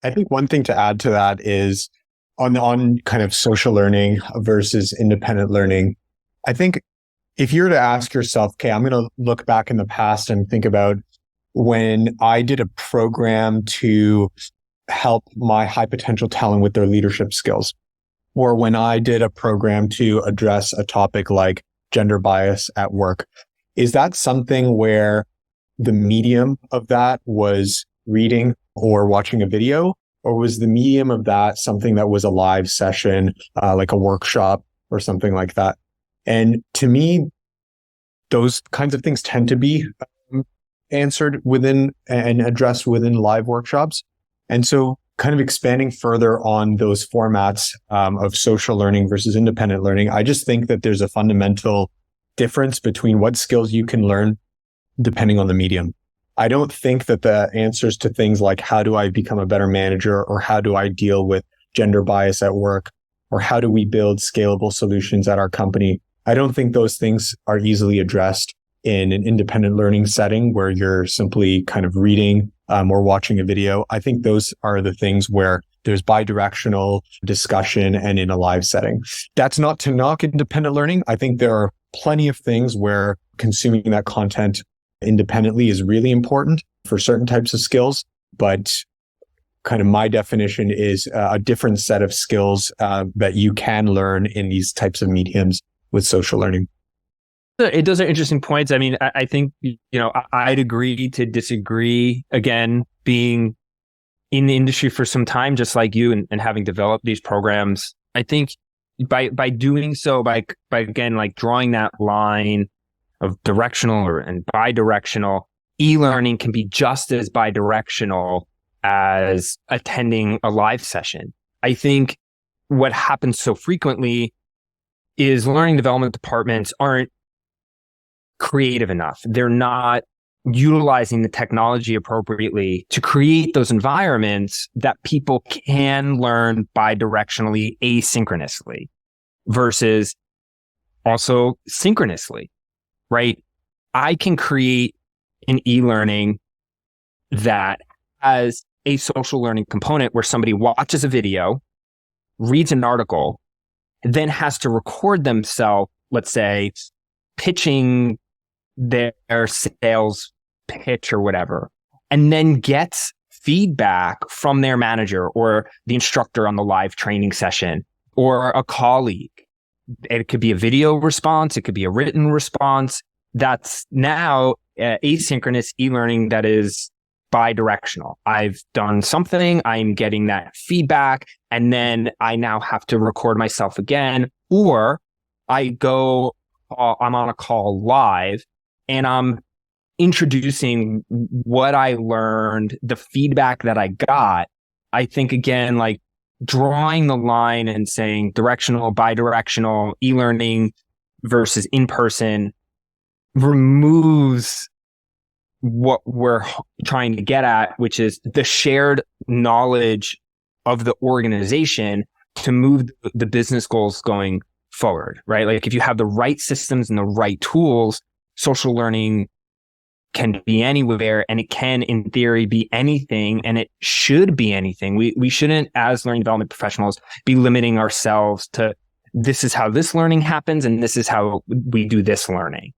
I think one thing to add to that is on kind of social learning versus independent learning. I think if you were to ask yourself, okay, I'm going to look back in the past and think about when I did a program to help my high potential talent with their leadership skills, or when I did a program to address a topic like gender bias at work, is that something where the medium of that was reading or watching a video? Or was the medium of that something that was a live session, like a workshop or something like that? And to me, those kinds of things tend to be answered within and addressed within live workshops. And so kind of expanding further on those formats of social learning versus independent learning, I just think that there's a fundamental difference between what skills you can learn depending on the medium. I don't think that the answers to things like how do I become a better manager, or how do I deal with gender bias at work, or how do we build scalable solutions at our company, I don't think those things are easily addressed in an independent learning setting where you're simply kind of reading or watching a video. I think those are the things where there's bi-directional discussion and in a live setting. That's not to knock independent learning. I think there are plenty of things where consuming that content independently is really important for certain types of skills, but kind of my definition is a different set of skills that you can learn in these types of mediums with social learning. Those are interesting points. I mean, I think, I'd agree to disagree. Again, being in the industry for some time, just like you, and having developed these programs, I think by doing so, by again, like drawing that line of directional and bi-directional, e-learning can be just as bi-directional as attending a live session. I think what happens so frequently is learning development departments aren't creative enough. They're not utilizing the technology appropriately to create those environments that people can learn bi-directionally, asynchronously, versus also synchronously. Right? I can create an e-learning that has a social learning component where somebody watches a video, reads an article, then has to record themselves, let's say, pitching their sales pitch or whatever, and then gets feedback from their manager or the instructor on the live training session or a colleague. It could be a video response. It could be a written response. That's now asynchronous e-learning that is bi-directional. I've done something, I'm getting that feedback, and then I now have to record myself again, or I'm on a call live and I'm introducing what I learned, the feedback that I got. I think, again, like drawing the line and saying directional, bi-directional, e-learning versus in-person removes what we're trying to get at, which is the shared knowledge of the organization to move the business goals going forward, right? Like if you have the right systems and the right tools, social learning can be anywhere, and it can, in theory, be anything, and it should be anything. We shouldn't, as learning development professionals, be limiting ourselves to this is how this learning happens and this is how we do this learning.